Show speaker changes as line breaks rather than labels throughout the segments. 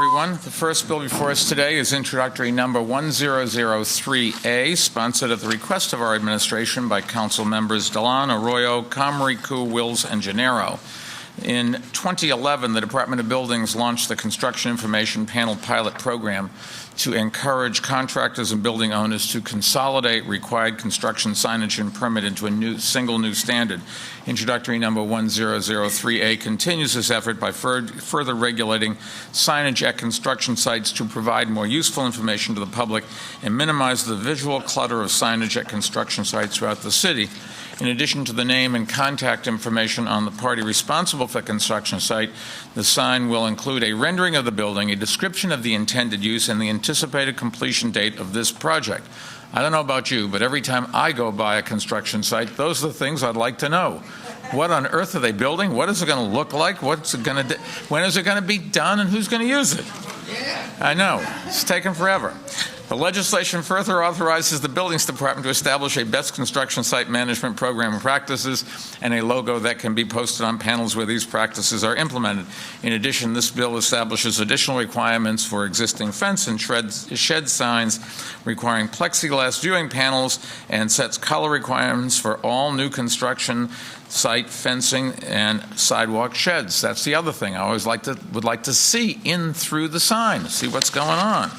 everyone. The first bill before us today is introductory number 1003A, sponsored at the request of our administration by Council members Delan, Arroyo, Camaricu, Wills, and Gennaro. In 2011, the Department of Buildings launched the Construction Information Panel Pilot Program to encourage contractors and building owners to consolidate required construction signage and permit into a single new standard. Introductory number 1003A continues this effort by further regulating signage at construction sites to provide more useful information to the public and minimize the visual clutter of signage at construction sites throughout the city. In addition to the name and contact information on the party responsible for the construction site, the sign will include a rendering of the building, a description of the intended use, and the anticipated completion date of this project. I don't know about you, but every time I go by a construction site, those are the things I'd like to know. What on earth are they building? What is it going to look like? What's it going to do? When is it going to be done, and who's going to use it? I know. It's taken forever. The legislation further authorizes the Buildings Department to establish a best construction site management program and practices and a logo that can be posted on panels where these practices are implemented. In addition, this bill establishes additional requirements for existing fence and shed signs requiring plexiglass viewing panels and sets color requirements for all new construction site fencing and sidewalk sheds. That's the other thing I always would like to see in through the sign, see what's going on.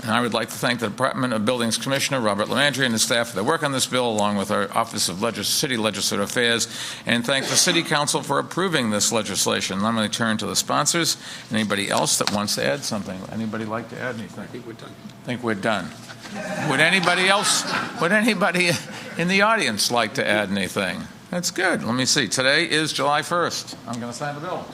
And I would like to thank the Department of Buildings Commissioner, Robert Lamandry, and his staff for their work on this bill, along with our Office of City Legislative Affairs, and thank the City Council for approving this legislation. Let me turn to the sponsors. Anybody else that wants to add something? Anybody like to add anything?
I think we're done.
I think we're done. Would anybody in the audience like to add anything? That's good. Let me see. Today is July 1st. I'm going to sign the bill.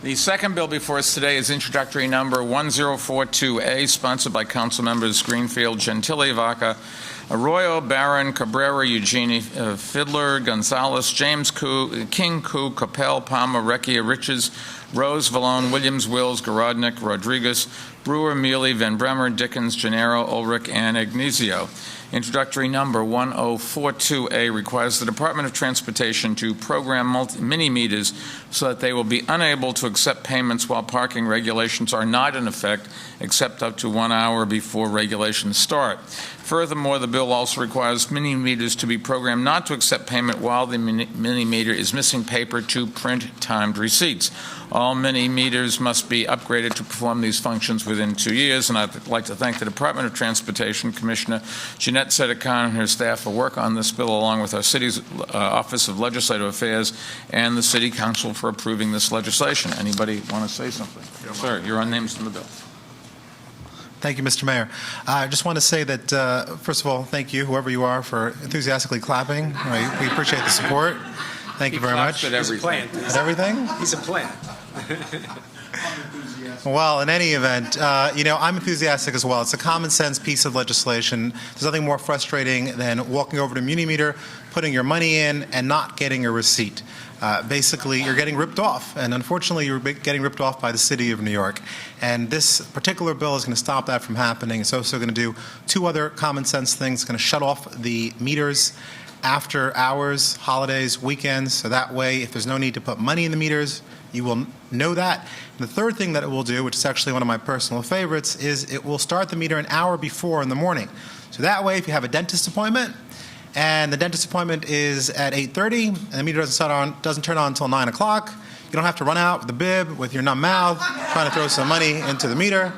The second bill before us today is introductory number 1042A, sponsored by Council members Greenfield, Gentile, Vaca, Arroyo, Barron, Cabrera, Eugenie, Fiddler, Gonzalez, James King, Capel, Palmer, Recchia, Riches, Rose, Vallone, Williams, Wills, Garodnik, Rodriguez, Brewer, Mealy, Van Bremer, Dickens, Gennaro, Ulrich, and Agnizio. Introductory number 1042A requires the Department of Transportation to program mini-meters so that they will be unable to accept payments while parking regulations are not in effect, except up to 1 hour before regulations start. Furthermore, the bill also requires mini-meters to be programmed not to accept payment while the mini-meter is missing paper to print timed receipts. All mini-meters must be upgraded to perform these functions within 2 years, and I'd like to thank the Department of Transportation Commissioner Jeanette Sedekan and her staff for work on this bill, along with our city's Office of Legislative Affairs and the City Council for approving this legislation. Anybody want to say something? Yes, sir, your own name's in the bill.
Thank you, Mr. Mayor. I just want to say that, first of all, thank you, whoever you are, for enthusiastically clapping. We appreciate the support. Thank you very much.
At everything.
At everything?
He's a plant.
Well, in any event, I'm enthusiastic as well. It's a common sense piece of legislation. There's nothing more frustrating than walking over to Muni-Meter, putting your money in, and not getting a receipt. Basically, you're getting ripped off, and unfortunately, you're getting ripped off by the city of New York. And this particular bill is going to stop that from happening. It's also going to do two other common sense things. It's going to shut off the meters after hours, holidays, weekends, so that way, if there's no need to put money in the meters, you will know that. And the third thing that it will do, which is actually one of my personal favorites, is it will start the meter an hour before in the morning. So that way, if you have a dentist appointment, and the dentist appointment is at 8:30, and the meter doesn't turn on until 9 o'clock, you don't have to run out with the bib with your numb mouth trying to throw some money into the meter,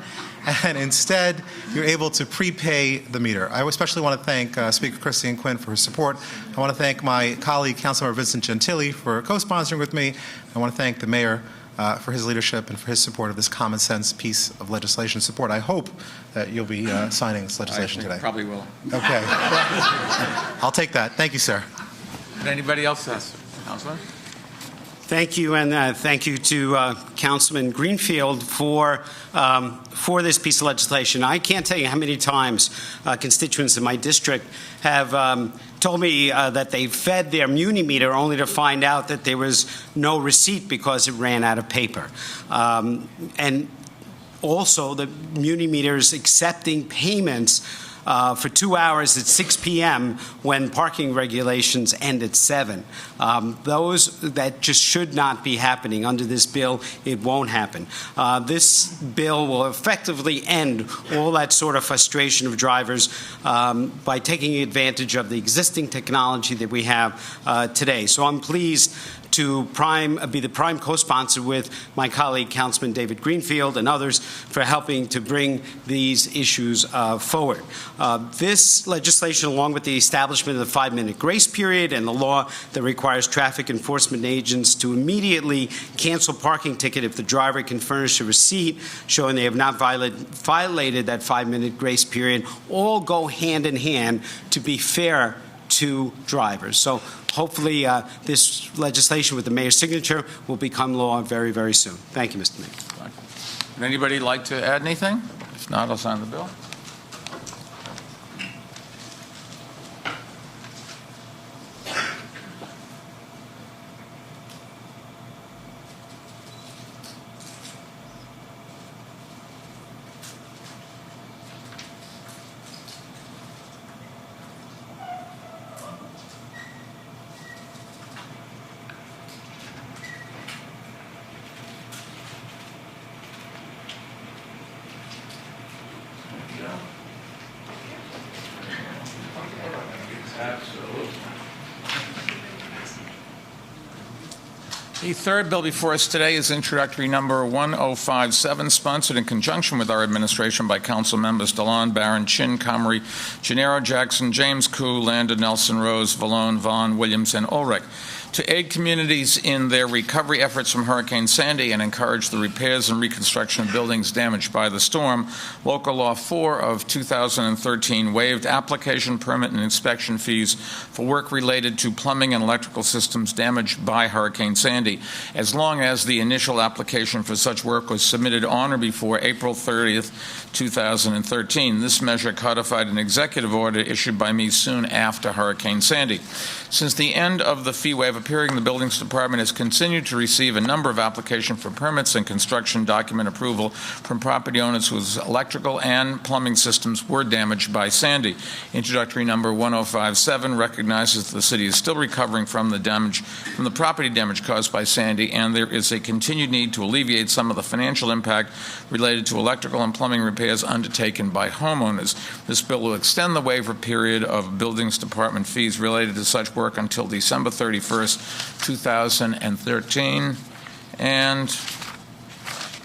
and instead you're able to prepay the meter. I especially want to thank Speaker Christine Quinn for her support. I want to thank my colleague, Councilmember Vincent Gentile, for co-sponsoring with me. I want to thank the Mayor for his leadership and for his support of this common sense piece of legislation support. I hope that you'll be signing this legislation today.
Probably will.
Okay. I'll take that. Thank you, sir.
Anybody else? Councilman?
Thank you, and thank you to Councilman Greenfield for this piece of legislation. I can't tell you how many times constituents in my district have told me that they fed their muni meter only to find out that there was no receipt because it ran out of paper. And also, the muni meters accepting payments for 2 hours at 6 p.m. when parking regulations end at 7. That just should not be happening. Under this bill, it won't happen. This bill will effectively end all that sort of frustration of drivers by taking advantage of the existing technology that we have today. So I'm pleased to be the prime co-sponsor with my colleague, Councilman David Greenfield, and others for helping to bring these issues forward. This legislation, along with the establishment of the 5-minute grace period and the law that requires traffic enforcement agents to immediately cancel parking ticket if the driver can furnish a receipt showing they have not violated that 5-minute grace period, all go hand in hand to be fair to drivers. So hopefully this legislation with the mayor's signature will become law very, very soon. Thank you, Mr. Mayor.
Would anybody like to add anything? If not, I'll sign the bill. The third bill before us today is introductory number 1057, sponsored in conjunction with our administration by Council members DeLon, Barron, Chin, Comrie, Gennaro, Jackson, James, Koo, Landa, Nelson, Rose, Vallone, Vaughn, Williams, and Ulrich. To aid communities in their recovery efforts from Hurricane Sandy and encourage the repairs and reconstruction of buildings damaged by the storm, Local Law 4 of 2013 waived application, permit, and inspection fees for work related to plumbing and electrical systems damaged by Hurricane Sandy, as long as the initial application for such work was submitted on or before April 30th, 2013. This measure codified an executive order issued by me soon after Hurricane Sandy. Since the end of the fee waiver period, the Buildings Department has continued to receive a number of applications for permits and construction document approval from property owners whose electrical and plumbing systems were damaged by Sandy. Introductory number 1057 recognizes that the city is still recovering from the property damage caused by Sandy, and there is a continued need to alleviate some of the financial impact related to electrical and plumbing repairs undertaken by homeowners. This bill will extend the waiver period of Buildings Department fees related to such work until December 31st, 2013. And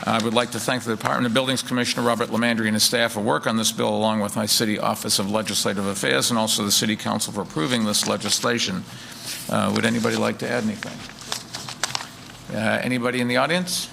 I would like to thank the Department of Buildings Commissioner Robert Lamandry and his staff for work on this bill, along with my City Office of Legislative Affairs and also the City Council for approving this legislation. Would anybody like to add anything? Anybody in the audience?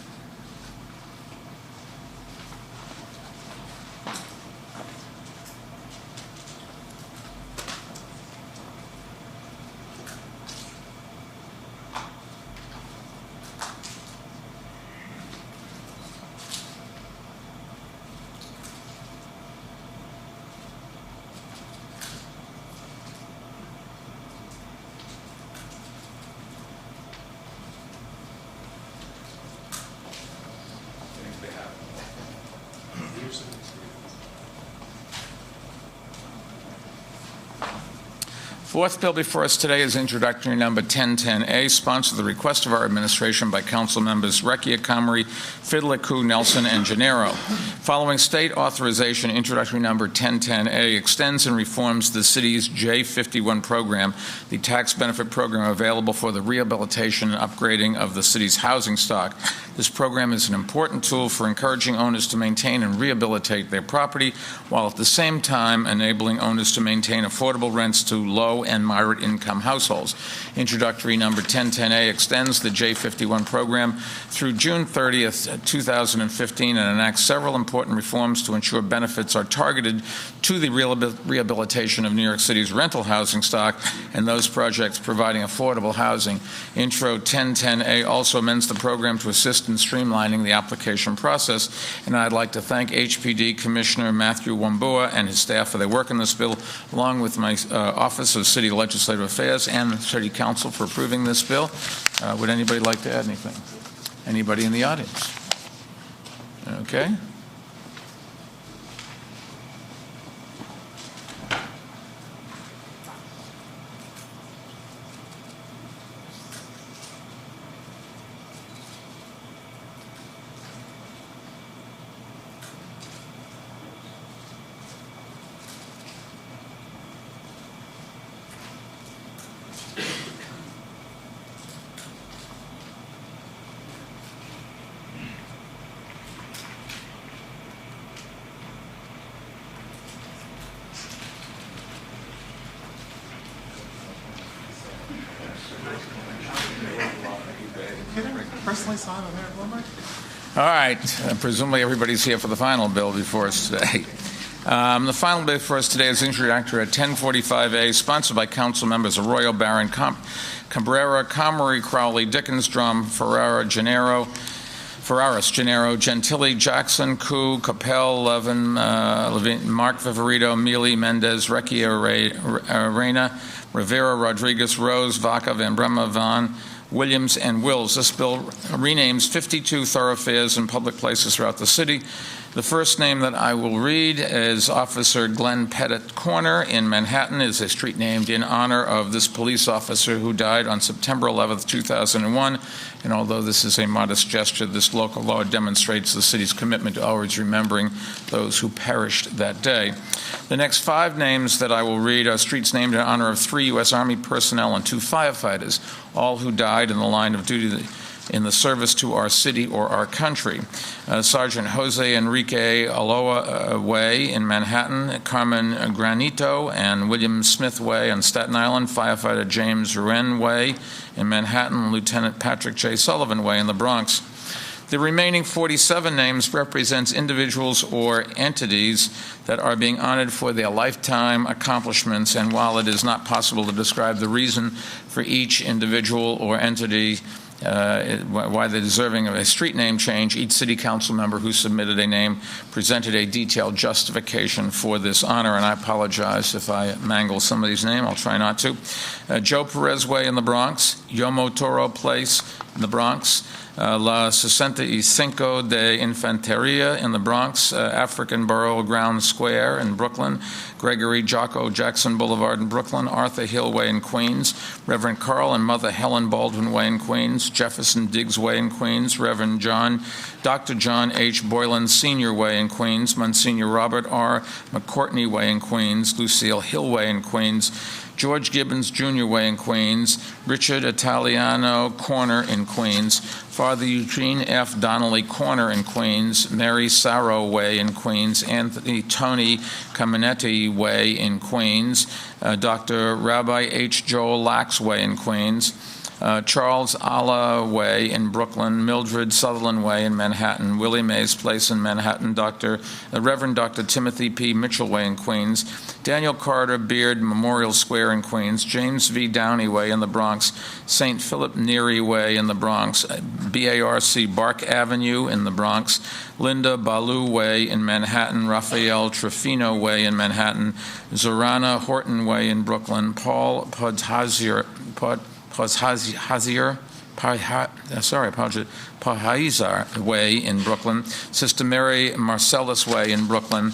Fourth bill before us today is introductory number 1010A, sponsored at the request of our administration by Council members Recchia, Comrie, Fiddler, Koo, Nelson, and Gennaro. Following state authorization, introductory number 1010A extends and reforms the city's J51 program, the tax benefit program available for the rehabilitation and upgrading of the city's housing stock. This program is an important tool for encouraging owners to maintain and rehabilitate their property, while at the same time enabling owners to maintain affordable rents to low and moderate income households. Introductory number 1010A extends the J51 program through June 30th, 2015, and enacts several important reforms to ensure benefits are targeted to the rehabilitation of New York City's rental housing stock and those projects providing affordable housing. Intro 1010A also amends the program to assist in streamlining the application process, and I'd like to thank HPD Commissioner Matthew Wambua and his staff for their work on this bill, along with my Office of City Legislative Affairs and the City Council for approving this bill. Would anybody like to add anything? Anybody in the audience? Okay.
Personally sign on Mayor Bloomberg?
All right. Presumably everybody's here for the final bill before us today. The final bill for us today is introductory at 1045A, sponsored by council members Arroyo, Barron, Cabrera, Comrie, Crowley, Dickens, Drum, Ferraris, Gennaro, Gentili, Jackson, Koo, Capel, Levin, Mark Viverito, Mealy, Mendez, Recchia, Reyna, Rivera, Rodriguez, Rose, Vaca, Van Brema, Vaughn, Williams, and Wills. This bill renames 52 thoroughfares and public places throughout the city. The first name that I will read is Officer Glenn Pettit Corner in Manhattan, is a street named in honor of this police officer who died on September 11th, 2001. And although this is a modest gesture, this local law demonstrates the city's commitment to always remembering those who perished that day. The next 5 names that I will read are streets named in honor of 3 U.S. Army personnel and 2 firefighters, all who died in the line of duty in the service to our city or our country. Sergeant Jose Enrique Aloa Way in Manhattan, Carmen Granito and William Smith Way on Staten Island, firefighter James Wren Way in Manhattan, Lieutenant Patrick J. Sullivan Way in the Bronx. The remaining 47 names represents individuals or entities that are being honored for their lifetime accomplishments, and while it is not possible to describe the reason for each individual or entity why they're deserving of a street name change, each city council member who submitted a name presented a detailed justification for this honor, and I apologize if I mangle somebody's name. I'll try not to. Joe Perez Way in the Bronx, Yomo Toro Place in the Bronx, La 65 de Infanteria in the Bronx, African Borough Ground Square in Brooklyn, Gregory Jocko Jackson Boulevard in Brooklyn, Arthur Hill Way in Queens, Reverend Carl and Mother Helen Baldwin Way in Queens, Jefferson Diggs Way in Queens, Reverend Dr. John H. Boylan Sr. Way in Queens, Monsignor Robert R. McCourtney Way in Queens, Lucille Hill Way in Queens, George Gibbons Jr. Way in Queens, Richard Italiano Corner in Queens, Father Eugene F. Donnelly Corner in Queens, Mary Sarro Way in Queens, Anthony Tony Caminetti Way in Queens, Dr. Rabbi H. Joel Lax Way in Queens, Charles Alla Way in Brooklyn, Mildred Sutherland Way in Manhattan, Willie Mays Place in Manhattan, Reverend Dr. Timothy P. Mitchell Way in Queens, Daniel Carter Beard Memorial Square in Queens, James V. Downey Way in the Bronx, St. Philip Neri Way in the Bronx, BARC Bark Avenue in the Bronx, Linda Ballou Way in Manhattan, Raphael Trefino Way in Manhattan, Zorana Horton Way in Brooklyn, Paul Podhazir Way in Brooklyn, Sister Mary Marcellus Way in Brooklyn,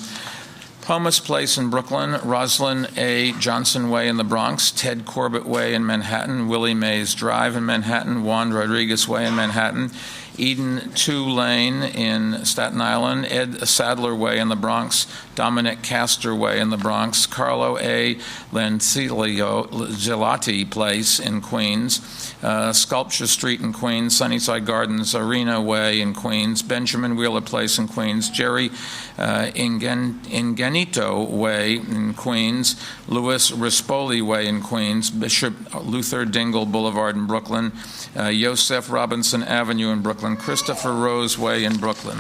Pomus Place in Brooklyn, Roslyn A. Johnson Way in the Bronx, Ted Corbett Way in Manhattan, Willie Mays Drive in Manhattan, Juan Rodriguez Way in Manhattan, Eden 2 Lane in Staten Island, Ed Sadler Way in the Bronx, Dominic Castor Way in the Bronx, Carlo A. Lancilati Place in Queens, Sculpture Street in Queens, Sunnyside Gardens, Arena Way in Queens, Benjamin Wheeler Place in Queens, Jerry Ingenito Way in Queens, Louis Rispoli Way in Queens, Bishop Luther Dingle Boulevard in Brooklyn, Yosef Robinson Avenue in Brooklyn, Christopher Rose Way in Brooklyn.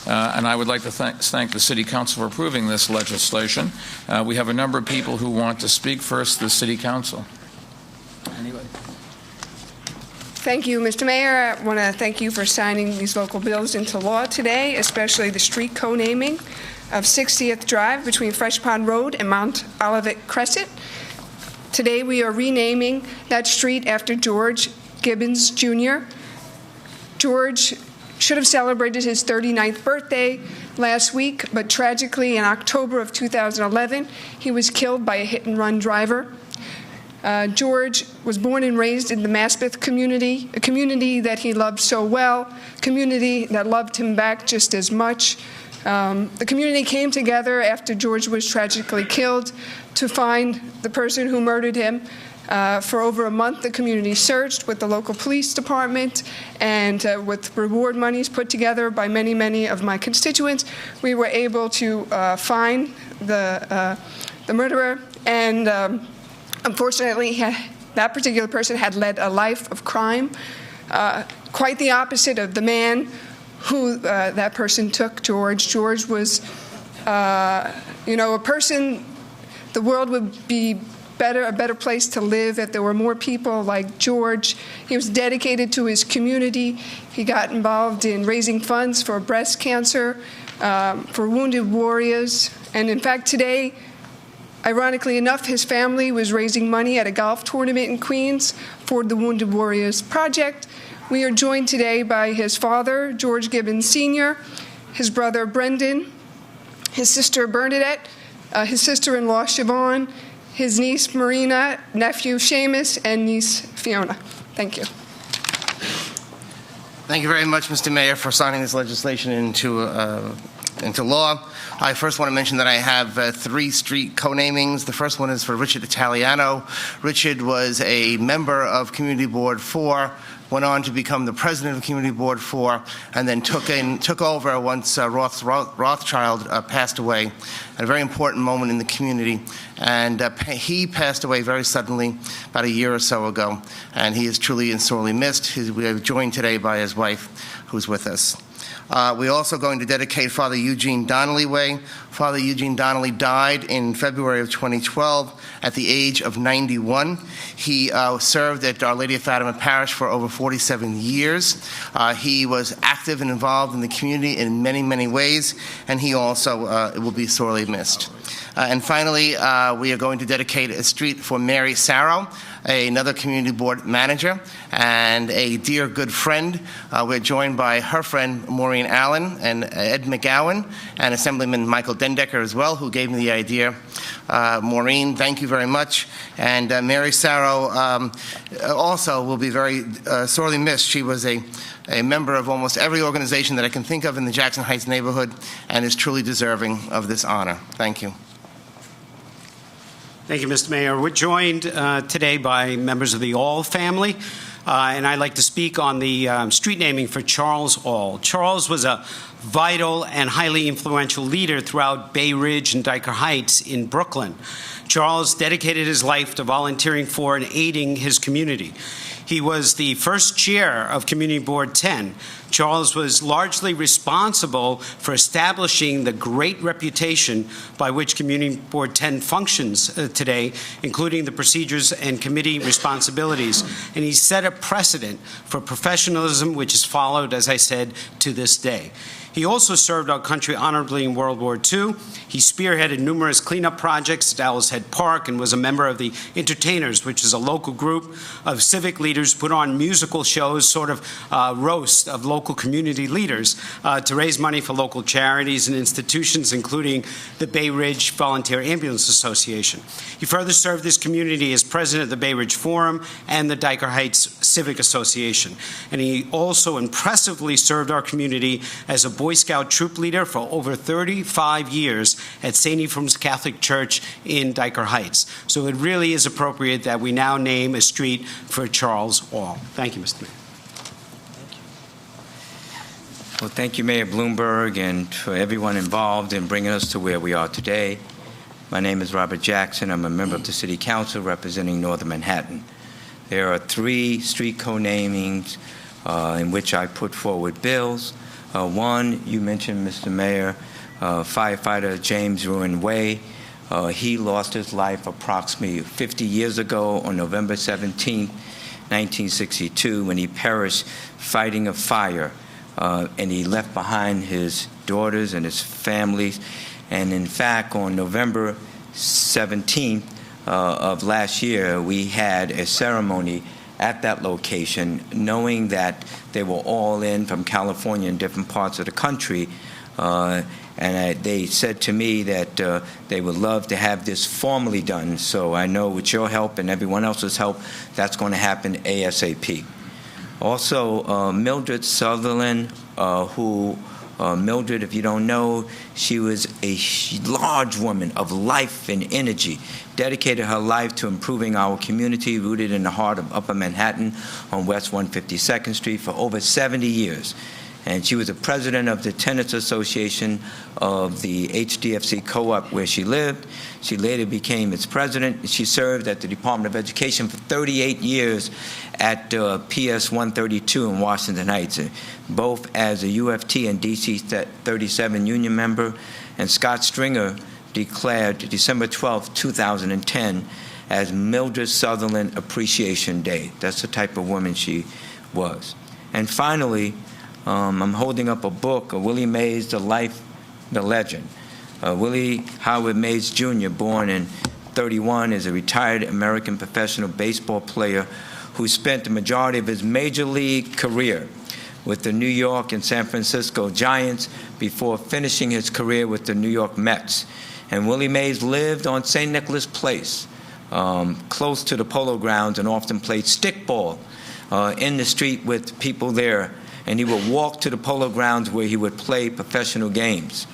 And I would like to thank the City Council for approving this legislation. We have a number of people who want to speak. First, the City Council. Anybody?
Thank you, Mr. Mayor. I want to thank you for signing these local bills into law today, especially the street co-naming of 60th Drive between Fresh Pond Road and Mount Olivet Crescent. Today, we are renaming that street after George Gibbons, Jr. George should have celebrated his 39th birthday last week, but tragically in October of 2011, he was killed by a hit-and-run driver. George was born and raised in the Maspeth community, a community that he loved so well, a community that loved him back just as much. The community came together after George was tragically killed to find the person who murdered him. For over a month, the community searched with the local police department and with reward monies put together by many, many of my constituents. We were able to find the murderer, and unfortunately, that particular person had led a life of crime, quite the opposite of the man who that person took, George. George was, a person the world would be a better place to live if there were more people like George. He was dedicated to his community. He got involved in raising funds for breast cancer, for wounded warriors. And in fact, today, ironically enough, his family was raising money at a golf tournament in Queens for the Wounded Warriors Project. We are joined today by his father, George Gibbons Sr., his brother, Brendan, his sister, Bernadette, his sister-in-law, Siobhan, his niece, Marina, nephew, Seamus, and niece, Fiona. Thank you.
Thank you very much, Mr. Mayor, for signing this legislation into law. I first want to mention that I have 3 street co-namings. The first one is for Richard Italiano. Richard was a member of Community Board 4, went on to become the president of Community Board 4, and then took over once Rothschild passed away, at a very important moment in the community. And he passed away very suddenly about a year or so ago, and he is truly and sorely missed. We are joined today by his wife, who's with us. We're also going to dedicate Father Eugene Donnelly Way. Father Eugene Donnelly died in February of 2012 at the age of 91. He served at Our Lady of Fatima Parish for over 47 years. He was active and involved in the community in many, many ways, and he also will be sorely missed. And finally, we are going to dedicate a street for Mary Sarrow, another community board manager and a dear good friend. We're joined by her friend Maureen Allen and Ed McGowan and Assemblyman Michael Dendecker as well, who gave me the idea. Maureen, thank you very much. And Mary Sarrow also will be very sorely missed. She was a member of almost every organization that I can think of in the Jackson Heights neighborhood and is truly deserving of this honor. Thank you.
Thank you, Mr. Mayor. We're joined today by members of the All family, and I'd like to speak on the street naming for Charles All. Charles was a vital and highly influential leader throughout Bay Ridge and Dyker Heights in Brooklyn. Charles dedicated his life to volunteering for and aiding his community. He was the first chair of Community Board 10. Charles was largely responsible for establishing the great reputation by which Community Board 10 functions today, including the procedures and committee responsibilities. And he set a precedent for professionalism, which is followed, as I said, to this day. He also served our country honorably in World War II. He spearheaded numerous cleanup projects at Owl's Head Park and was a member of the Entertainers, which is a local group of civic leaders who put on musical shows, sort of roast of local local community leaders to raise money for local charities and institutions, including the Bay Ridge Volunteer Ambulance Association. He further served this community as president of the Bay Ridge Forum and the Dyker Heights Civic Association. And he also impressively served our community as a Boy Scout troop leader for over 35 years at St. Ephraim's Catholic Church in Dyker Heights. So it really is appropriate that we now name a street for Charles All. Thank you, Mr. Mayor.
Well, thank you, Mayor Bloomberg, and for everyone involved in bringing us to where we are today. My name is Robert Jackson. I'm a member of the City Council representing Northern Manhattan. There are 3 street co-namings in which I put forward bills. One, you mentioned, Mr. Mayor, firefighter James Ruin Way. He lost his life approximately 50 years ago on November 17, 1962, when he perished fighting a fire. And he left behind his daughters and his families. And in fact, on November 17th of last year, we had a ceremony at that location, knowing that they were all in from California and different parts of the country. And they said to me that they would love to have this formally done. So I know with your help and everyone else's help, that's going to happen ASAP. Also, Mildred Sutherland, Mildred, if you don't know, she was a large woman of life and energy, dedicated her life to improving our community, rooted in the heart of Upper Manhattan on West 152nd Street for over 70 years. And she was the president of the Tenants Association of the HDFC Co-op where she lived. She later became its president. She served at the Department of Education for 38 years at PS 132 in Washington Heights, both as a UFT and DC 37 union member. And Scott Stringer declared December 12, 2010 as Mildred Sutherland Appreciation Day. That's the type of woman she was. And finally, I'm holding up a book of Willie Mays, The Life, the Legend. Willie Howard Mays Jr., born in 1931, is a retired American professional baseball player who spent the majority of his major league career with the New York and San Francisco Giants before finishing his career with the New York Mets. And Willie Mays lived on St. Nicholas Place, close to the Polo Grounds, and often played stickball in the street with people there. And he would walk to the Polo Grounds where he would play professional games.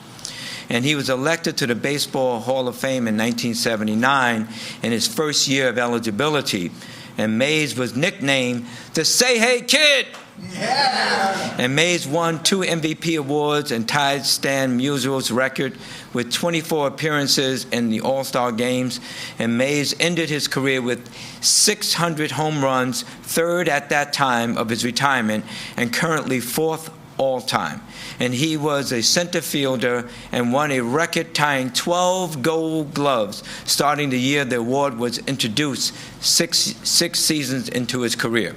And he was elected to the Baseball Hall of Fame in 1979 in his first year of eligibility. And Mays was nicknamed the Say Hey Kid. Yeah. And Mays won 2 MVP awards and tied Stan Musial's record with 24 appearances in the All-Star games. And Mays ended his career with 600 home runs, 3rd at that time of his retirement, and currently 4th all-time. And he was a center fielder and won a record-tying 12 Gold Gloves starting the year the award was introduced, six seasons into his career.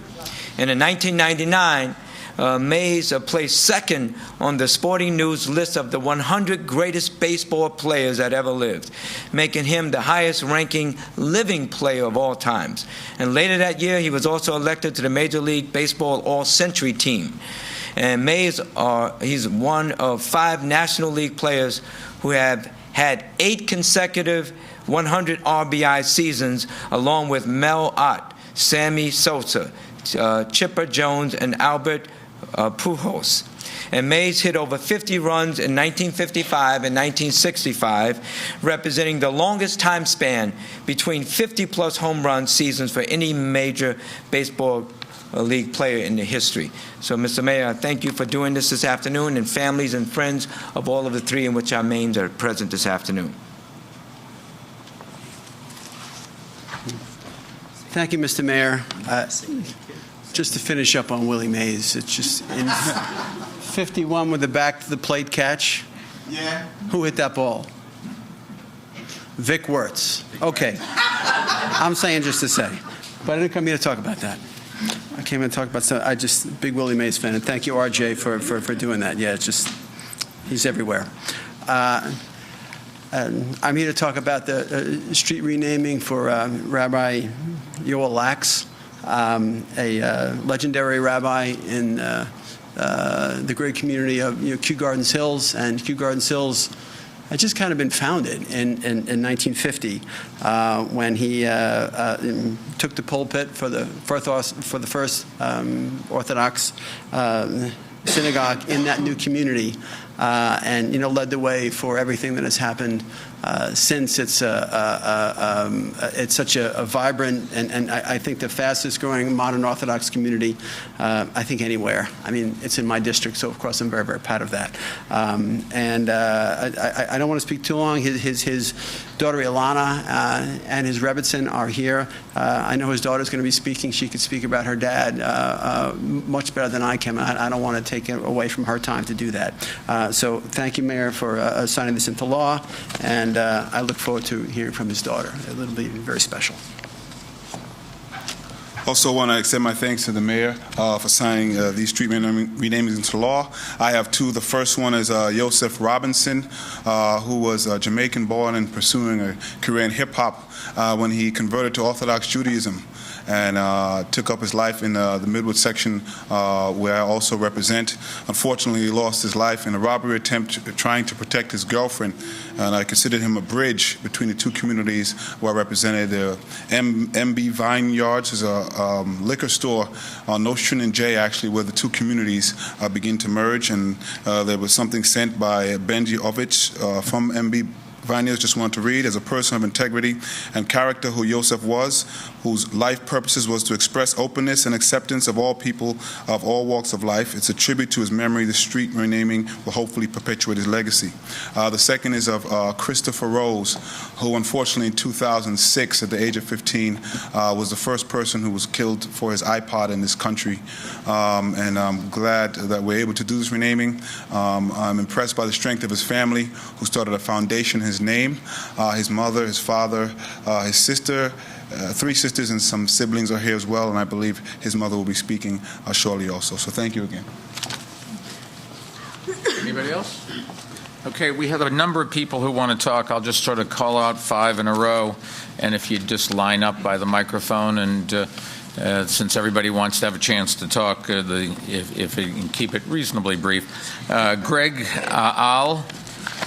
And in 1999, Mays placed 2nd on the Sporting News list of the 100 greatest baseball players that ever lived, making him the highest-ranking living player of all times. And later that year, he was also elected to the Major League Baseball All-Century team. And Mays, he's one of 5 National League players who have had 8 consecutive 100 RBI seasons, along with Mel Ott, Sammy Sosa, Chipper Jones, and Albert Pujols. And Mays hit over 50 runs in 1955 and 1965, representing the longest time span between 50-plus home run seasons for any major baseball league player in the history. So, Mr. Mayor, I thank you for doing this afternoon, and families and friends of all of the 3 in which our names are present this afternoon.
Thank you, Mr. Mayor. Just to finish up on Willie Mays, it's just in 51 with the back to the plate catch. Yeah. Who hit that ball? Vic Wirtz. Okay. I'm saying just to say. But I didn't come here to talk about that. I came here to talk about something. Big Willie Mays fan. And thank you, RJ, for doing that. Yeah, it's just, he's everywhere. And I'm here to talk about the street renaming for Rabbi Yoel Lax, a legendary rabbi in the great community of Kew Gardens Hills, and Kew Gardens Hills had just kind of been founded in 1950 when he took the pulpit for the first Orthodox synagogue in that new community, and led the way for everything that has happened since. It's such a vibrant and I think the fastest growing modern Orthodox community I think anywhere. I mean, it's in my district, so of course I'm very, very proud of that. And I don't want to speak too long. His daughter Ilana and his Rebbitzin are here. I know his daughter's going to be speaking. She could speak about her dad much better than I can. I don't want to take it away from her time to do that. So thank you, Mayor, for signing this into law, and I look forward to hearing from his daughter. It'll be very special.
Also want to extend my thanks to the mayor for signing these street renamings into law. I have two. The first one is Joseph Robinson, who was Jamaican born and pursuing a career in hip-hop when he converted to Orthodox Judaism and took up his life in the Midwood section where I also represent. Unfortunately, he lost his life in a robbery attempt trying to protect his girlfriend, and I considered him a bridge between the two communities where I represented. The MB Vineyards is a liquor store on Nostrand and J, actually, where the two communities begin to merge, and there was something sent by Benji Ovich from MB Vineyards. Just wanted to read, as a person of integrity and character who Joseph was, whose life purposes was to express openness and acceptance of all people of all walks of life. It's a tribute to his memory. The street renaming will hopefully perpetuate his legacy. The second is of Christopher Rose, who unfortunately in 2006, at the age of 15, was the first person who was killed for his iPod in this country. And I'm glad that we're able to do this renaming. I'm impressed by the strength of his family, who started a foundation in his name. His mother, his father, his sister, 3 sisters and some siblings are here as well, and I believe his mother will be speaking shortly also. So thank you again.
Anybody else? Okay, we have a number of people who want to talk. I'll just sort of call out 5 in a row, and if you just line up by the microphone, and since everybody wants to have a chance to talk, if you can keep it reasonably brief. Greg Al,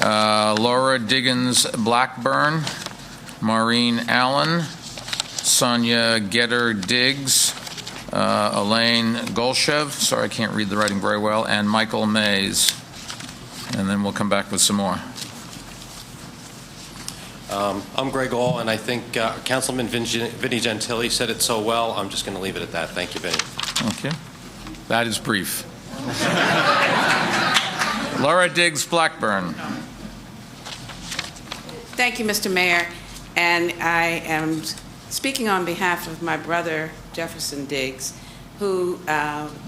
Laura Diggins Blackburn, Maureen Allen, Sonia Getter Diggs, Elaine Golshev, sorry I can't read the writing very well, and Michael Mays. And then we'll come back with some more.
I'm Greg All, and I think Councilman Vinnie Gentili said it so well, I'm just going to leave it at that. Thank you, Vinnie.
Okay. That is brief. Laura Diggs Blackburn.
Thank you, Mr. Mayor. And I am speaking on behalf of my brother, Jefferson Diggs, who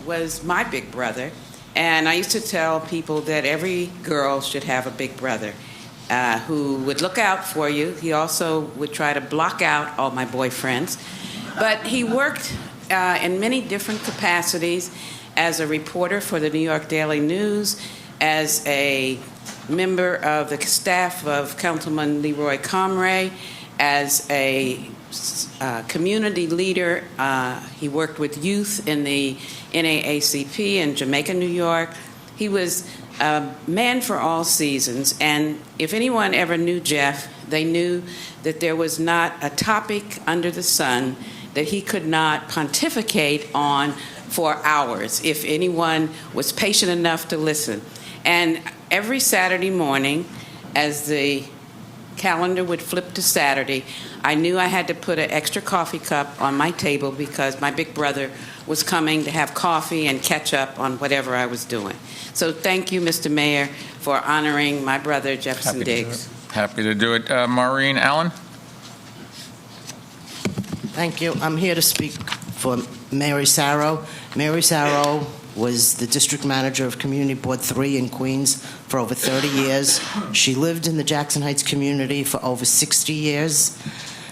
was my big brother. And I used to tell people that every girl should have a big brother who would look out for you. He also would try to block out all my boyfriends. But he worked in many different capacities as a reporter for the New York Daily News, as a member of the staff of Councilman Leroy Comrie, as a community leader. He worked with youth in the NAACP in Jamaica, New York. He was a man for all seasons, and if anyone ever knew Jeff, they knew that there was not a topic under the sun that he could not pontificate on for hours, if anyone was patient enough to listen. And every Saturday morning, as the calendar would flip to Saturday, I knew I had to put an extra coffee cup on my table because my big brother was coming to have coffee and catch up on whatever I was doing. So thank you, Mr. Mayor, for honoring my brother, Jefferson Diggs.
Happy to do it. Maureen Allen?
Thank you. I'm here to speak for Mary Sarro. Mary Sarro was the district manager of Community Board 3 in Queens for over 30 years. She lived in the Jackson Heights community for over 60 years.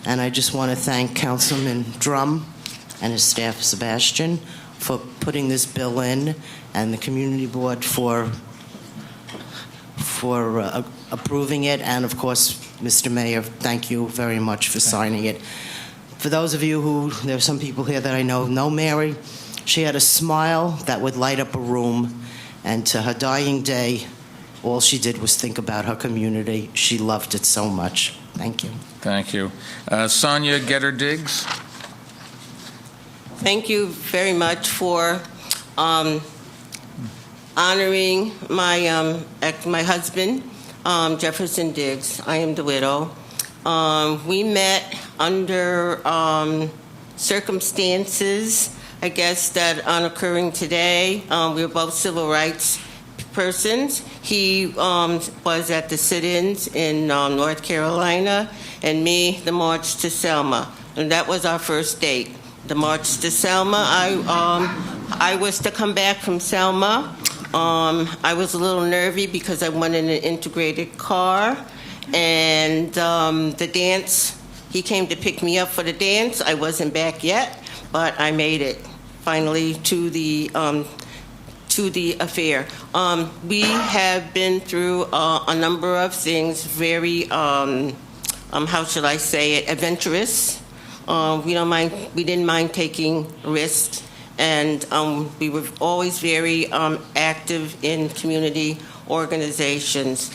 And I just want to thank Councilman Drum and his staff, Sebastian, for putting this bill in, and the Community Board for approving it. And, of course, Mr. Mayor, thank you very much for signing it. For those of you who, there are some people here that I know Mary. She had a smile that would light up a room, and to her dying day, all she did was think about her community. She loved it so much. Thank you.
Thank you. Sonia Getter-Diggs.
Thank you very much for honoring my my husband, Jefferson Diggs. I am the widow. We met under circumstances, I guess, that aren't occurring today. We were both civil rights persons. He was at the sit-ins in North Carolina, and me, the March to Selma. And that was our first date. The March to Selma, I was to come back from Selma. I was a little nervy because I went in an integrated car. And the dance, he came to pick me up for the dance. I wasn't back yet, but I made it finally to the affair. We have been through a number of things, very, how should I say it, adventurous. We didn't mind taking risks, and we were always very active in community organizations.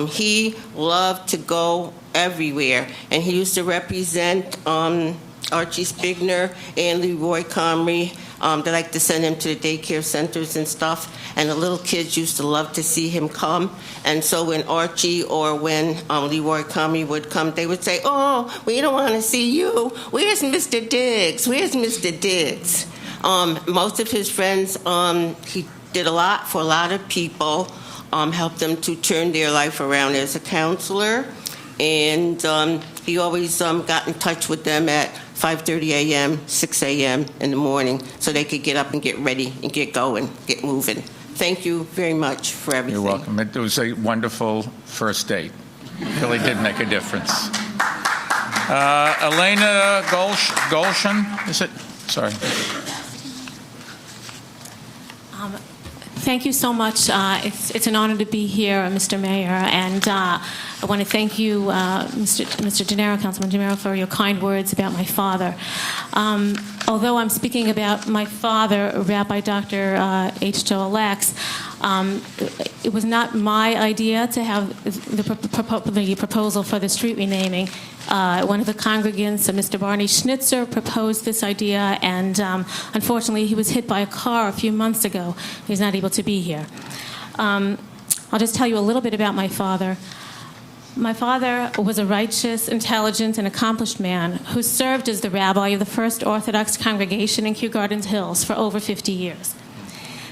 He loved to go everywhere, and he used to represent Archie Spigner and Leroy Comrie. They like to send him to the daycare centers and stuff, and the little kids used to love to see him come. And so when Archie or when Leroy Comrie would come, they would say, "Oh, we don't want to see you. Where's Mr. Diggs? Where's Mr. Diggs?" Most of his friends, he did a lot for a lot of people, helped them to turn their life around as a counselor, and he always got in touch with them at 5:30 a.m., 6 a.m. in the morning, so they could get up and get ready and get going, get moving. Thank you very much for everything.
You're welcome. It was a wonderful first date. It really did make a difference. Elena Golshan, is it? Sorry.
Thank you so much. It's an honor to be here, Mr. Mayor, and I want to thank you, Mr. Gennaro, Councilman Gennaro, for your kind words about my father. Although I'm speaking about my father, Rabbi Dr. H. Joel Lax, it was not my idea to have the proposal for the street renaming. One of the congregants, Mr. Barney Schnitzer, proposed this idea, and unfortunately he was hit by a car a few months ago. He's not able to be here. I'll just tell you a little bit about my father. My father was a righteous, intelligent, and accomplished man who served as the rabbi of the First Orthodox congregation in Kew Gardens Hills for over 50 years.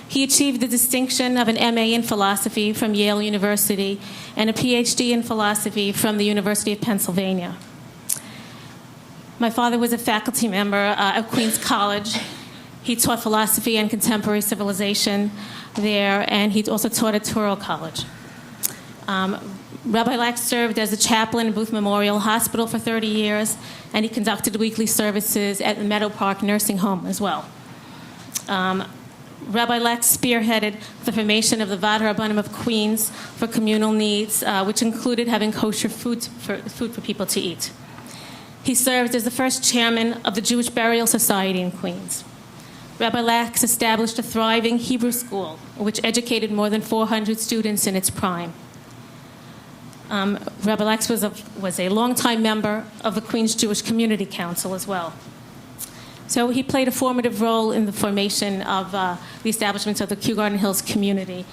He achieved the distinction of an MA in philosophy from Yale University and a PhD in philosophy from the University of Pennsylvania. My father was a faculty member at Queens College. He taught philosophy and contemporary civilization there, and he also taught at Touro College. Rabbi Lax served as a chaplain in Booth Memorial Hospital for 30 years, and he conducted weekly services at the Meadow Park Nursing Home as well. Rabbi Lax spearheaded the formation of the Vad Rabbanim of Queens for communal needs, which included having kosher food for people to eat. He served as the first chairman of the Jewish Burial Society in Queens. Rabbi Lax established a thriving Hebrew school, which educated more than 400 students in its prime. Rabbi Lax was a longtime member of the Queens Jewish Community Council as well. So he played a formative role in the formation of the establishment of the Kew Garden Hills community.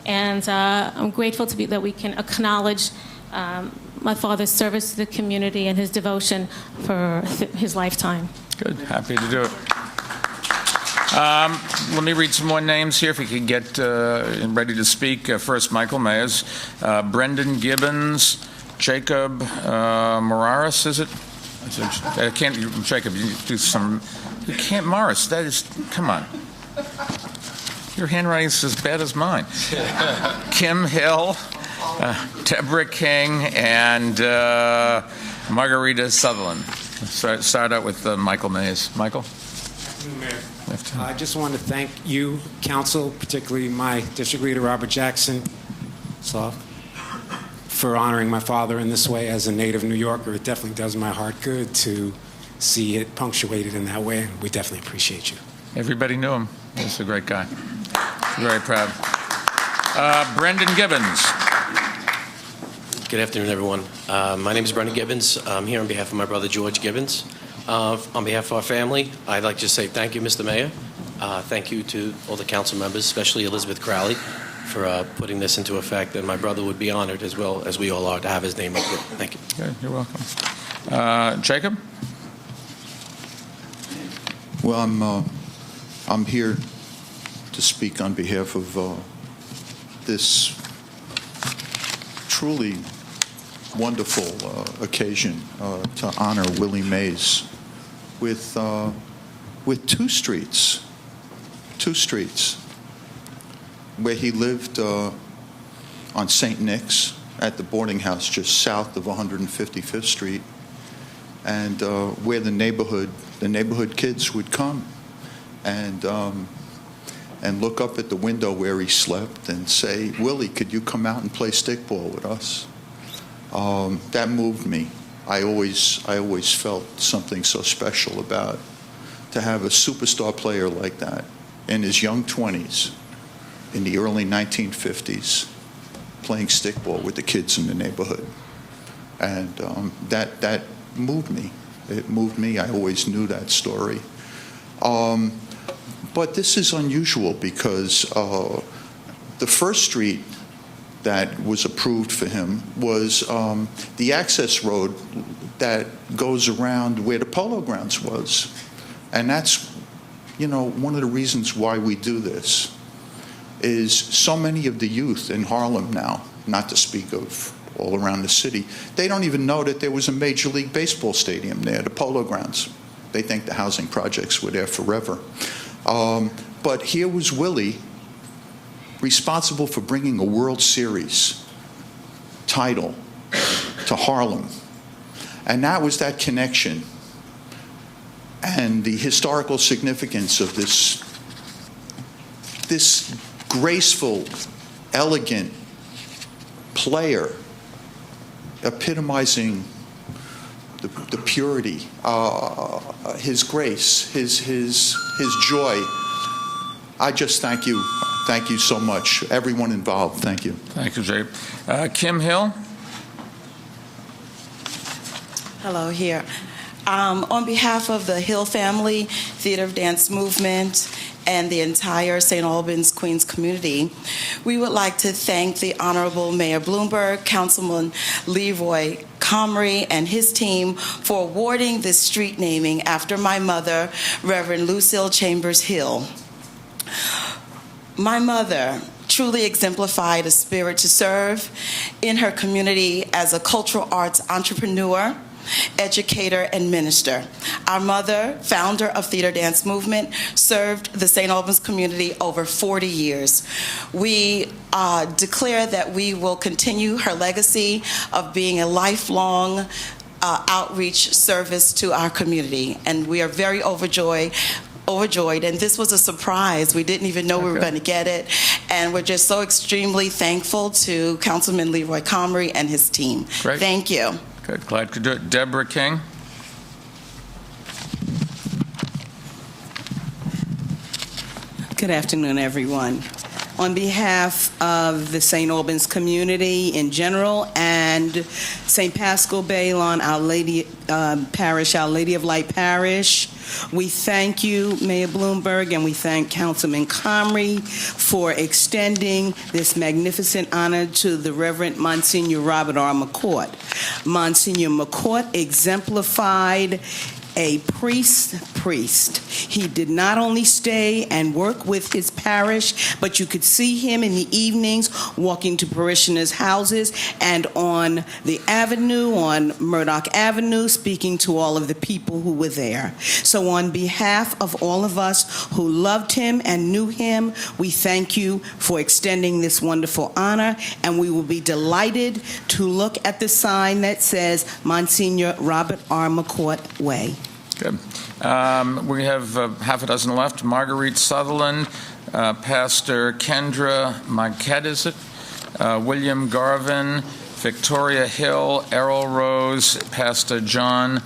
And I'm grateful that we can acknowledge my father's service to the community and his devotion for his lifetime.
Good. Happy to do it. Let me read some more names here if we could get ready to speak. First, Michael Mayers, Brendan Gibbons, Jacob Morales, is it? I can't, Jacob, you do some, you can't, Morris, that is, come on. Your handwriting is as bad as mine. Kim Hill, Deborah King, and Margarita Sutherland. Start out with Michael Mays. Michael?
I just want to thank you, Council, particularly my District Leader, Robert Jackson, for honoring my father in this way. As a native New Yorker, it definitely does my heart good to see it punctuated in that way, and we definitely appreciate you.
Everybody knew him. He was a great guy. Very proud. Brendan Gibbons.
Good afternoon, everyone. My name is Brendan Gibbons. I'm here on behalf of my brother, George Gibbons. On behalf of our family, I'd like to say thank you, Mr. Mayor. Thank you to all the council members, especially Elizabeth Crowley, for putting this into effect. And my brother would be honored, as well as we all are, to have his name up there. Thank you.
Good. You're welcome. Jacob?
Well, I'm here to speak on behalf of this truly wonderful occasion to honor Willie Mays with two streets where he lived on St. Nick's at the boarding house just south of 155th Street, and where the neighborhood kids would come and look up at the window where he slept and say, "Willie, could you come out and play stickball with us?" That moved me. I always felt something so special about to have a superstar player like that in his young 20s, in the early 1950s, playing stickball with the kids in the neighborhood. And that moved me. It moved me. I always knew that story. But this is unusual because the first street that was approved for him was the access road that goes around where the Polo Grounds was. And that's, one of the reasons why we do this is so many of the youth in Harlem now, not to speak of all around the city, they don't even know that there was a Major League Baseball stadium there, the Polo Grounds. They think the housing projects were there forever. But here was Willie, responsible for bringing a World Series title to Harlem. And that was that connection and the historical significance of this graceful, elegant player, epitomizing the purity, his grace, his joy. I just thank you. Thank you so much, everyone involved. Thank you.
Thank you, Jay. Kim Hill.
Hello, here. On behalf of the Hill family, Theater of Dance Movement, and the entire St. Albans, Queens community, we would like to thank the Honorable Mayor Bloomberg, Councilman Leroy Comrie, and his team for awarding this street naming after my mother, Reverend Lucille Chambers Hill. My mother truly exemplified a spirit to serve in her community as a cultural arts entrepreneur, educator, and minister. Our mother, founder of Theater Dance Movement, served the St. Albans community over 40 years. We declare that we will continue her legacy of being a lifelong outreach service to our community, and we are very overjoyed, and this was a surprise. We didn't even know we were going to get it, and we're just so extremely thankful to Councilman Leroy Comrie and his team.
Great.
Thank you.
Good. Glad to do it. Deborah King.
Good afternoon, everyone. On behalf of the St. Albans community in general and St. Pascal Baylon, Our Lady Parish, Our Lady of Light Parish, we thank you, Mayor Bloomberg, and we thank Councilman Comrie for extending this magnificent honor to the Reverend Monsignor Robert R. McCourt. Monsignor McCourt exemplified a priest. He did not only stay and work with his parish, but you could see him in the evenings walking to parishioners' houses and on the avenue, on Murdoch Avenue, speaking to all of the people who were there. So on behalf of all of us who loved him and knew him, we thank you for extending this wonderful honor, and we will be delighted to look at the sign that says Monsignor Robert R. McCourt Way.
Good. We have half a dozen left. Marguerite Sutherland, Pastor Kendra Marquette, is it? William Garvin, Victoria Hill, Errol Rose, Pastor John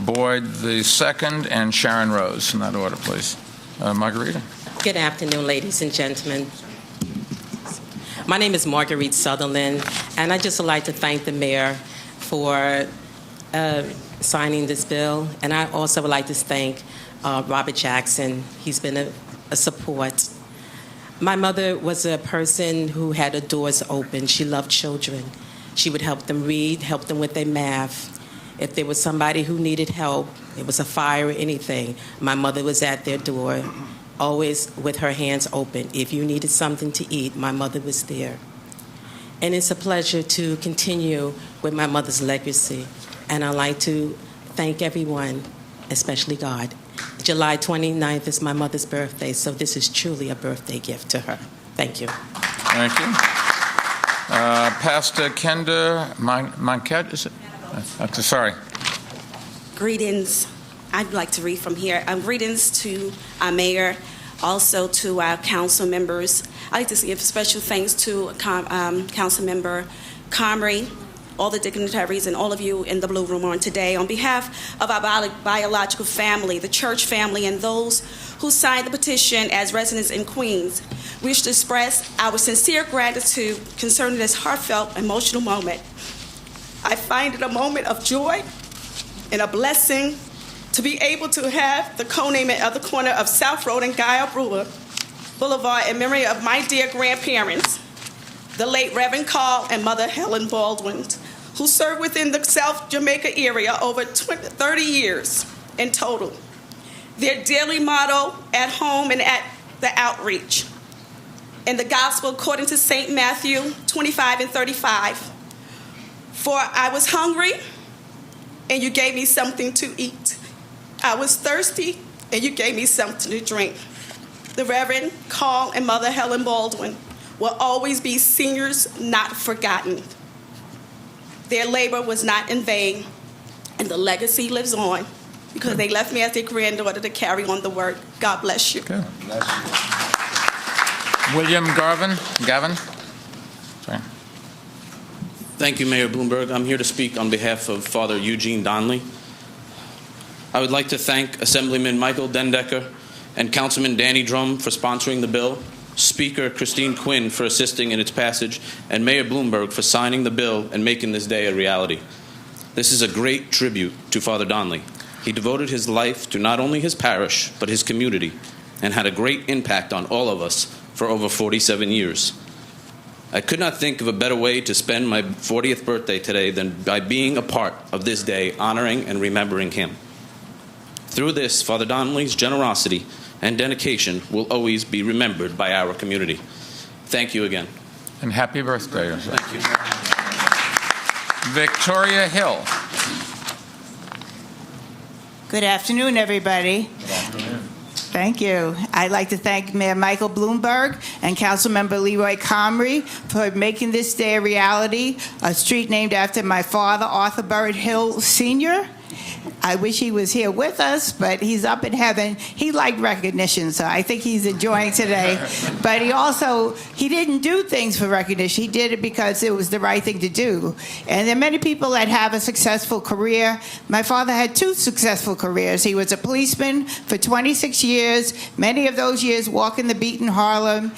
Boyd II, and Sharon Rose. In that order, please. Margarita.
Good afternoon, ladies and gentlemen. My name is Marguerite Sutherland, and I'd just like to thank the mayor for signing this bill. And I also would like to thank Robert Jackson. He's been a support. My mother was a person who had her doors open. She loved children. She would help them read, help them with their math. If there was somebody who needed help, it was a fire or anything, my mother was at their door, always with her hands open. If you needed something to eat, my mother was there. And it's a pleasure to continue with my mother's legacy. And I'd like to thank everyone, especially God. July 29th is my mother's birthday, so this is truly a birthday gift to her. Thank you.
Thank you. Pastor Kenda Manquette, is it? Sorry.
Greetings. I'd like to read from here. Greetings to our mayor, also to our council members. I'd like to give special thanks to Council Member Comrie, all the dignitaries, and all of you in the Blue Room on today. On behalf of our biological family, the church family, and those who signed the petition as residents in Queens, we wish to express our sincere gratitude concerning this heartfelt, emotional moment. I find it a moment of joy and a blessing to be able to have the co-naming of the corner of South Road and Guy Boulevard in memory of my dear grandparents, the late Reverend Carl and Mother Helen Baldwin, who served within the South Jamaica area over 30 years in total. Their daily motto at home and at the outreach. In the gospel, according to St. Matthew 25:35, for I was hungry, and you gave me something to eat. I was thirsty, and you gave me something to drink. The Reverend Carl and Mother Helen Baldwin will always be seniors not forgotten. Their labor was not in vain, and the legacy lives on because they left me as their granddaughter to carry on the work. God bless you.
Good. William Gavin. Sorry.
Thank you, Mayor Bloomberg. I'm here to speak on behalf of Father Eugene Donnelly. I would like to thank Assemblyman Michael Dendecker and Councilman Danny Drum for sponsoring the bill, Speaker Christine Quinn for assisting in its passage, and Mayor Bloomberg for signing the bill and making this day a reality. This is a great tribute to Father Donnelly. He devoted his life to not only his parish, but his community, and had a great impact on all of us for over 47 years. I could not think of a better way to spend my 40th birthday today than by being a part of this day, honoring and remembering him. Through this, Father Donnelly's generosity and dedication will always be remembered by our community. Thank you again.
And happy birthday.
Thank you.
Victoria Hill.
Good afternoon, everybody.
Good afternoon.
Thank you. I'd like to thank Mayor Michael Bloomberg and Councilmember Leroy Comrie for making this day a reality, a street named after my father, Arthur Burritt Hill Sr. I wish he was here with us, but he's up in heaven. He liked recognition, so I think he's enjoying today. But he didn't do things for recognition. He did it because it was the right thing to do. And there are many people that have a successful career. My father had 2 successful careers. He was a policeman for 26 years, many of those years walking the beat in Harlem.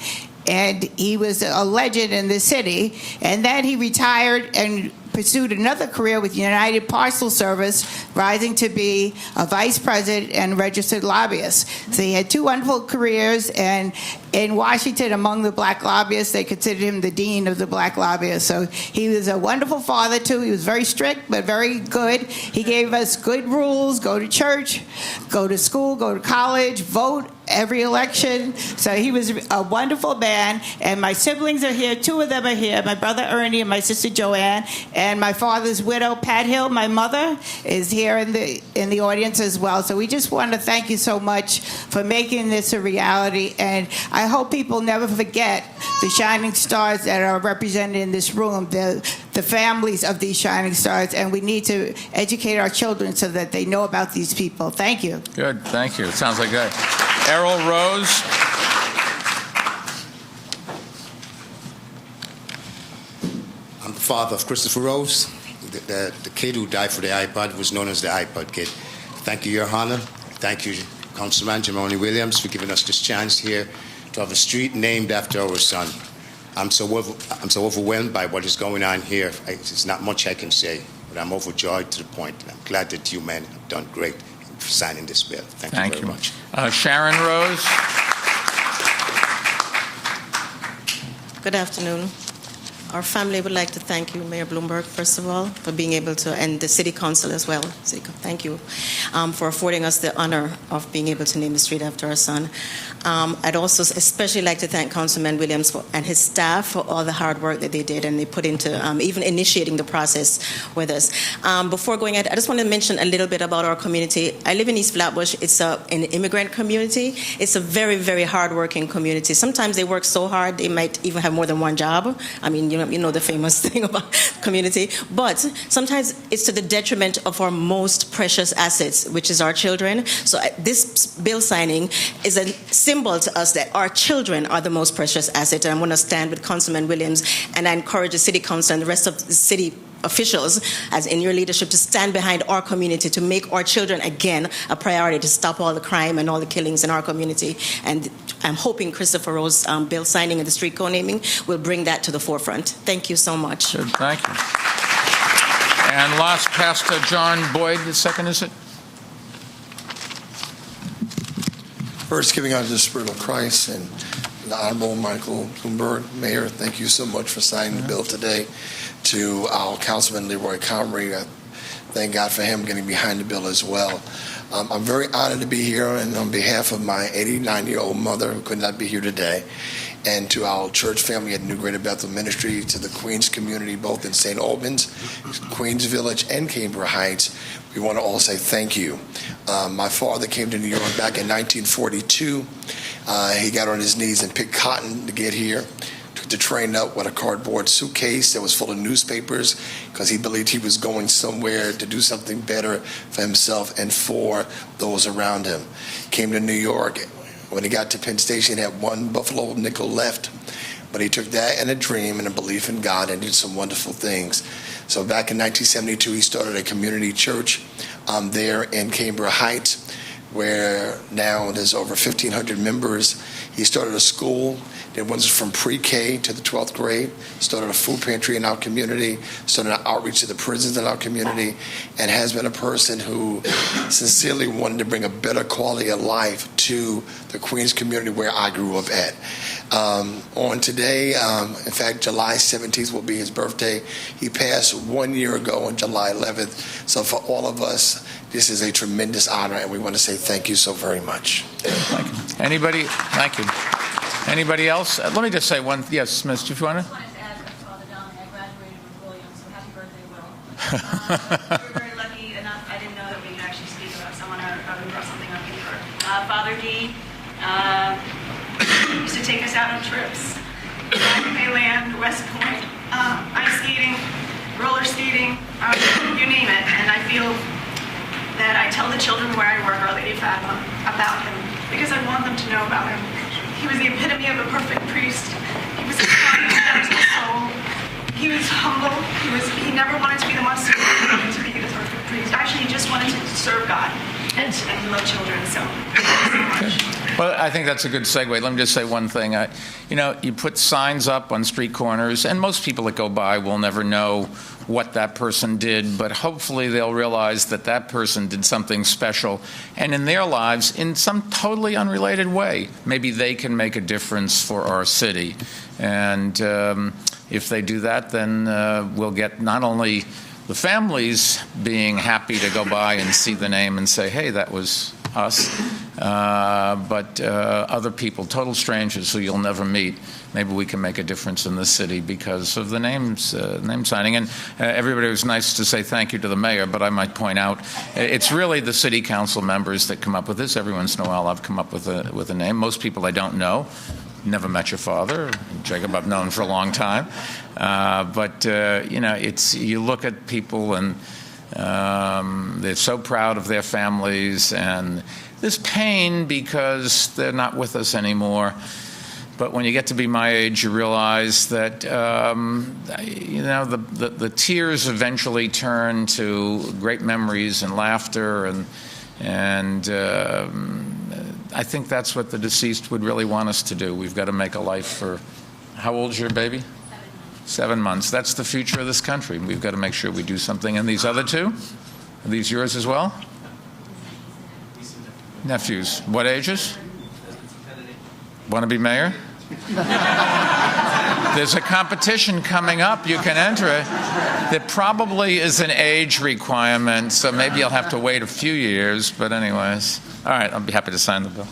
And he was a legend in the city. And then he retired and pursued another career with United Parcel Service, rising to be a vice president and registered lobbyist. So he had 2 wonderful careers, and in Washington, among the black lobbyists, they considered him the dean of the black lobbyists. So he was a wonderful father, too. He was very strict, but very good. He gave us good rules: go to church, go to school, go to college, vote every election. So he was a wonderful man. And my siblings are here. 2 of them are here, my brother Ernie and my sister Joanne. And my father's widow, Pat Hill, my mother, is here in the audience as well. So we just want to thank you so much for making this a reality. And I hope people never forget the shining stars that are represented in this room, the families of these shining stars. And we need to educate our children so that they know about these people. Thank you.
Good. Thank you. It sounds like good. Errol Rose.
I'm the father of Christopher Rose. The kid who died for the iPod was known as the iPod kid. Thank you, Your Honor. Thank you, Councilman Jamoni Williams, for giving us this chance here to have a street named after our son. I'm so overwhelmed by what is going on here. It's not much I can say, but I'm overjoyed to the point. I'm glad that you men have done great in signing this bill. Thank you very much.
Sharon Rose.
Good afternoon. Our family would like to thank you, Mayor Bloomberg, first of all, for being able to, and the City Council as well. Thank you for affording us the honor of being able to name the street after our son. I'd also especially like to thank Councilman Williams and his staff for all the hard work that they did and they put into even initiating the process with us. Before going ahead, I just want to mention a little bit about our community. I live in East Flatbush. It's an immigrant community. It's a very, very hardworking community. Sometimes they work so hard they might even have more than one job. I mean, you know the famous thing about community. But sometimes it's to the detriment of our most precious assets, which is our children. So this bill signing is a symbol to us that our children are the most precious asset. And I'm going to stand with Councilman Williams, and I encourage the City Council and the rest of the city officials, as in your leadership, to stand behind our community, to make our children again a priority, to stop all the crime and all the killings in our community. And I'm hoping Christopher Rose's bill signing and the street co-naming will bring that to the forefront. Thank you so much.
Good, thank you. And last, Pastor John Boyd, the second, is it?
First, giving out to the Spirit of Christ and the Honorable Michael Bloomberg, Mayor, thank you so much for signing the bill today. To our Councilman Leroy Comrie, thank God for him getting behind the bill as well. I'm very honored to be here, and on behalf of my 89-year-old mother who could not be here today, and to our church family at New Greater Bethel Ministry, to the Queens community, both in St. Albans, Queens Village, and Cambria Heights, we want to all say thank you. My father came to New York back in 1942. He got on his knees and picked cotton to get here. Took the train up with a cardboard suitcase that was full of newspapers because he believed he was going somewhere to do something better for himself and for those around him. Came to New York. When he got to Penn Station, he had one Buffalo nickel left. But he took that and a dream and a belief in God and did some wonderful things. So back in 1972, he started a community church there in Cambria Heights, where now there's over 1,500 members. He started a school that went from pre-K to the 12th grade, started a food pantry in our community, started an outreach to the prisons in our community, and has been a person who sincerely wanted to bring a better quality of life to the Queens community where I grew up at. On today, in fact, July 17th will be his birthday. He passed 1 year ago on July 11th. So for all of us, this is a tremendous honor, and we want to say thank you so very much.
Thank you. Anybody? Thank you. Anybody else? Let me just say one. Yes, Ms. if you want to?
I just wanted to add that Father Donnelly, I graduated with Williams, so happy birthday, Will. We're very lucky enough. I didn't know that we could actually speak about someone who brought something on paper. Father D used to take us out on trips. Mayland, West Point, ice skating, roller skating, you name it. And I feel that I tell the children where I work, Our Lady of Fatima, about him because I want them to know about him. He was the epitome of a perfect priest. He was a kind, gentle soul. He was humble. He never wanted to be the most he wanted to be the perfect priest. Actually, he just wanted to serve God and love children. So, thank you so much.
Well, I think that's a good segue. Let me just say one thing. You put signs up on street corners, and most people that go by will never know what that person did, but hopefully they'll realize that that person did something special, and in their lives, in some totally unrelated way, maybe they can make a difference for our city. And if they do that, then we'll get not only the families being happy to go by and see the name and say, hey, that was us, but other people, total strangers who you'll never meet, maybe we can make a difference in the city because of the name signing. And everybody was nice to say thank you to the mayor, but I might point out it's really the city council members that come up with this. Every once in a while I've come up with a name. Most people I don't know. Never met your father. Jacob I've known for a long time. But you look at people and they're so proud of their families, and there's pain because they're not with us anymore. But when you get to be my age, you realize that the tears eventually turn to great memories and laughter, and I think that's what the deceased would really want us to do. We've got to make a life for, how old's your baby? 7 months. That's the future of this country. We've got to make sure we do something. And these other two? Are these yours as well? Nephews. What ages? Want to be mayor? There's a competition coming up. You can enter it. There probably is an age requirement, so maybe you'll have to wait a few years. But anyways, all right, I'll be happy to sign the bill.